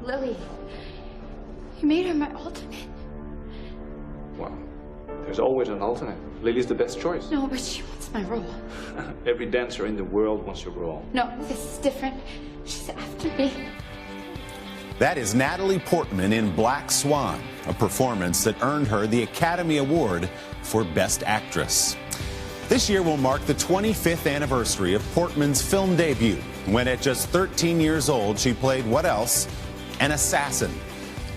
Lily. You made her my alternate. Well, there's always an alternate. Lily's the best choice. No, but she wants my role. Every dancer in the world wants your role. No, this is different. She's after me. That is Natalie Portman in Black Swan, a performance that earned her the Academy Award for Best Actress. This year will mark the 25th anniversary of Portman's film debut, when at just 13 years old she played what else? An assassin.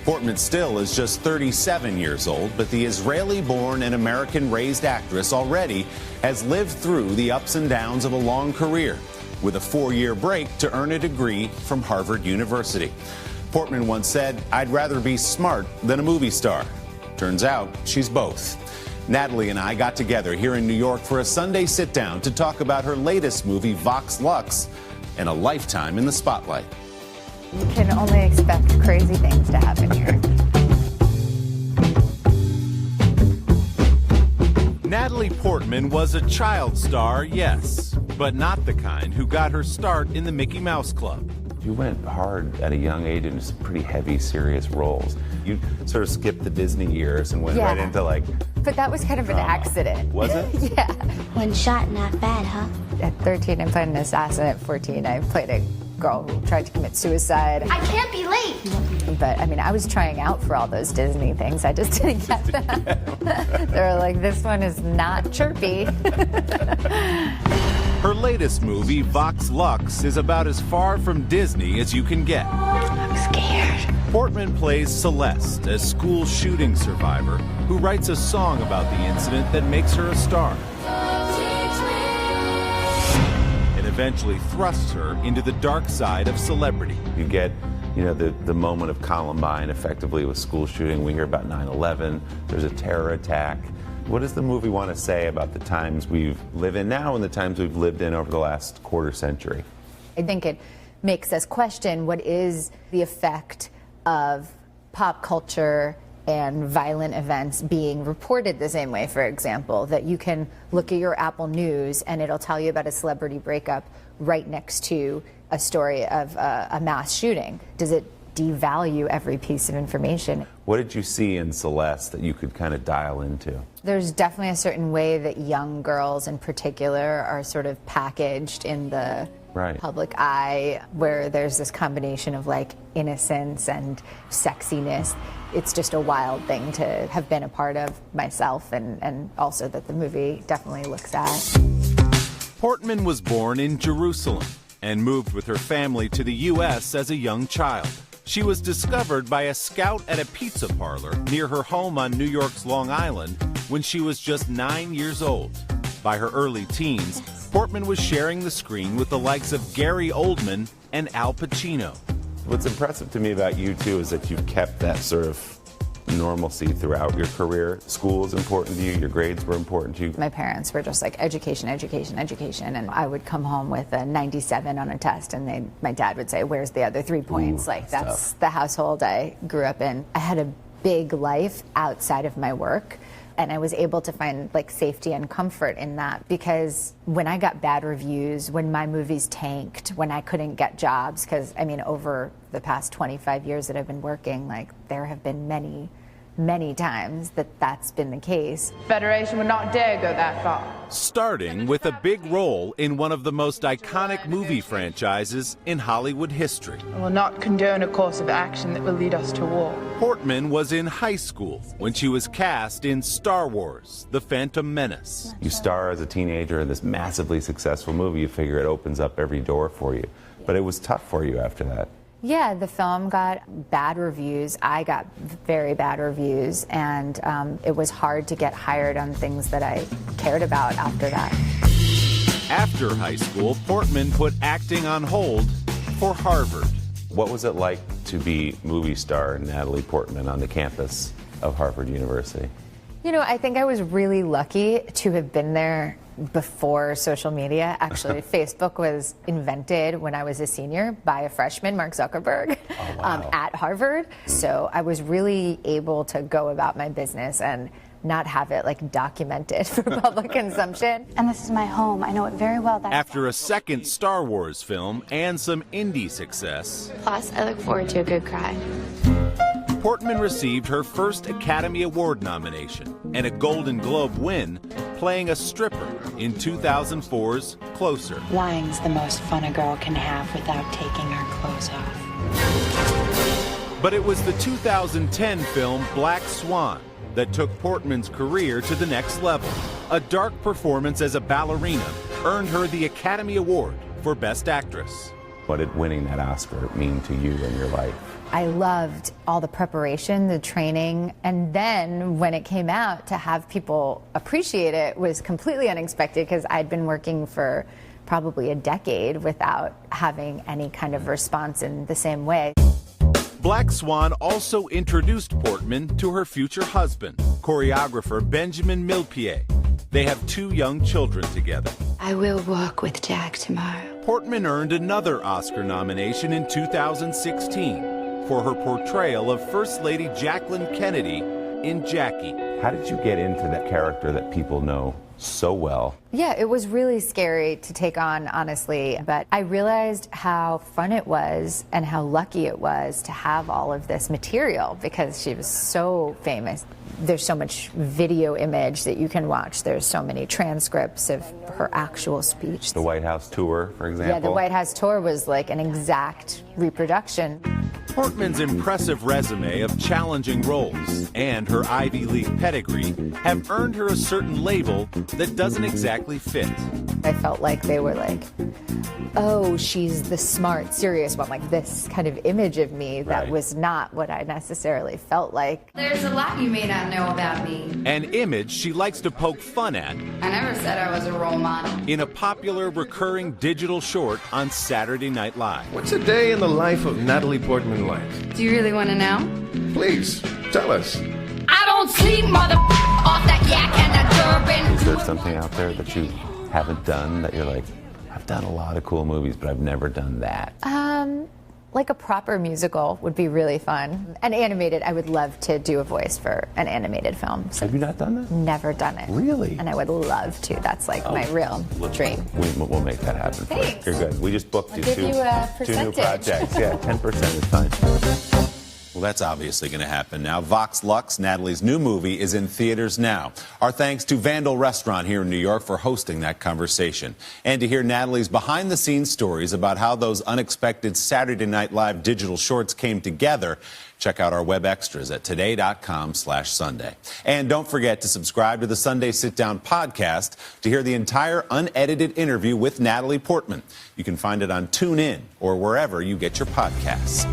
Portman still is just 37 years old, but the Israeli-born and American-raised actress already has lived through the ups and downs of a long career, with a 4-year break to earn a degree from Harvard University. Portman once said, "I'd rather be smart than a movie star." Turns out she's both. Natalie and I got together here in New York for a Sunday Sit-Down to talk about her latest movie, Vox Lux, and a lifetime in the spotlight. You can only expect crazy things to happen here. Natalie Portman was a child star, yes, but not the kind who got her start in the Mickey Mouse Club. You went hard at a young age into some pretty heavy, serious roles. You sort of skipped the Disney years and went right into like But that was kind of drama. an accident. Was it? Yeah. One shot, not bad, huh? At 13, I played an assassin. At 14, I played a girl who tried to commit suicide. I can't be late. But, I mean, I was trying out for all those Disney things. I just didn't get them. They were like, this one is not chirpy. Her latest movie, Vox Lux, is about as far from Disney as you can get. I'm scared. Portman plays Celeste, a school shooting survivor who writes a song about the incident that makes her a star, and eventually thrusts her into the dark side of celebrity. You get, you know, the moment of Columbine, effectively with school shooting. We hear about 9/11. There's a terror attack. What does the movie want to say about the times we live in now and the times we've lived in over the last quarter century? I think it makes us question what is the effect of pop culture and violent events being reported the same way, for example, that you can look at your Apple News and it'll tell you about a celebrity breakup right next to a story of a mass shooting. Does it devalue every piece of information? What did you see in Celeste that you could kind of dial into? There's definitely a certain way that young girls in particular are sort of packaged in the public eye, where there's this combination of like innocence and sexiness. It's just a wild thing to have been a part of myself, and also that the movie definitely looks at. Portman was born in Jerusalem and moved with her family to the U.S. as a young child. She was discovered by a scout at a pizza parlor near her home on New York's Long Island when she was just 9 years old. By her early teens, Portman was sharing the screen with the likes of Gary Oldman and Al Pacino. What's impressive to me about you, too, is that you've kept that sort of normalcy throughout your career. School is important to you, your grades were important to you. My parents were just like education, education, education, and I would come home with a 97 on a test, and my dad would say, "Where's the other 3 points?" Like, that's the household I grew up in. I had a big life outside of my work, and I was able to find like safety and comfort in that, because when I got bad reviews, when my movies tanked, when I couldn't get jobs, because I mean, over the past 25 years that I've been working, like, there have been many times that's been the case. Federation would not dare go that far. Starting with a big role in one of the most iconic movie franchises in Hollywood history. I will not condone a course of action that will lead us to war. Portman was in high school when she was cast in Star Wars: The Phantom Menace. You star as a teenager in this massively successful movie, you figure it opens up every door for you. But it was tough for you after that. Yeah, the film got bad reviews. I got very bad reviews, and it was hard to get hired on things that I cared about after that. After high school, Portman put acting on hold for Harvard. What was it like to be movie star Natalie Portman on the campus of Harvard University? You know, I think I was really lucky to have been there before social media. Actually, Facebook was invented when I was a senior by a freshman, Mark Zuckerberg, at Harvard. So I was really able to go about my business and not have it like documented for public consumption. And this is my home. I know it very well. After a second Star Wars film and some indie success, Plus, I look forward to a good cry. Portman received her first Academy Award nomination and a Golden Globe win playing a stripper in 2004's Closer. Lying's the most fun a girl can have without taking her clothes off. But it was the 2010 film Black Swan that took Portman's career to the next level. A dark performance as a ballerina earned her the Academy Award for Best Actress. What did winning that Oscar mean to you in your life? I loved all the preparation, the training, and then when it came out, to have people appreciate it was completely unexpected because I'd been working for probably a decade without having any kind of response in the same way. Black Swan also introduced Portman to her future husband, choreographer Benjamin Millepied. They have 2 young children together. I will walk with Jack tomorrow. Portman earned another Oscar nomination in 2016 for her portrayal of First Lady Jacqueline Kennedy in Jackie. How did you get into that character that people know so well? Yeah, it was really scary to take on, honestly, but I realized how fun it was and how lucky it was to have all of this material because she was so famous. There's so much video image that you can watch. There's so many transcripts of her actual speech. The White House tour, for example? Yeah, the White House tour was like an exact reproduction. Portman's impressive resume of challenging roles and her Ivy League pedigree have earned her a certain label that doesn't exactly fit. I felt like they were like, oh, she's the smart, serious one, like this kind of image of me that was not what I necessarily felt like. There's a lot you may not know about me. An image she likes to poke fun at I never said I was a role model. in a popular recurring digital short on Saturday Night Live. What's a day in the life of Natalie Portman like? Do you really want to know? Please, tell us. I don't sleep, mother off that yak and that Durban. Is there something out there that you haven't done that you're like, I've done a lot of cool movies, but I've never done that? Like a proper musical would be really fun. An animated, I would love to do a voice for an animated film. So Have you not done that? never done it. Really? And I would love to. That's like my real dream. We'll make that happen for you. Thanks. You're good. We just booked I'll you give 2 you a two new percentage. projects. Yeah, 10% is fine. Well, that's obviously going to happen now. Vox Lux, Natalie's new movie, is in theaters now. Our thanks to Vandal Restaurant here in New York for hosting that conversation. And to hear Natalie's behind-the-scenes stories about how those unexpected Saturday Night Live digital shorts came together, check out our web extras at today.com/Sunday. And don't forget to subscribe to the Sunday Sitdown podcast to hear the entire unedited interview with Natalie Portman. You can find it on TuneIn or wherever you get your podcasts.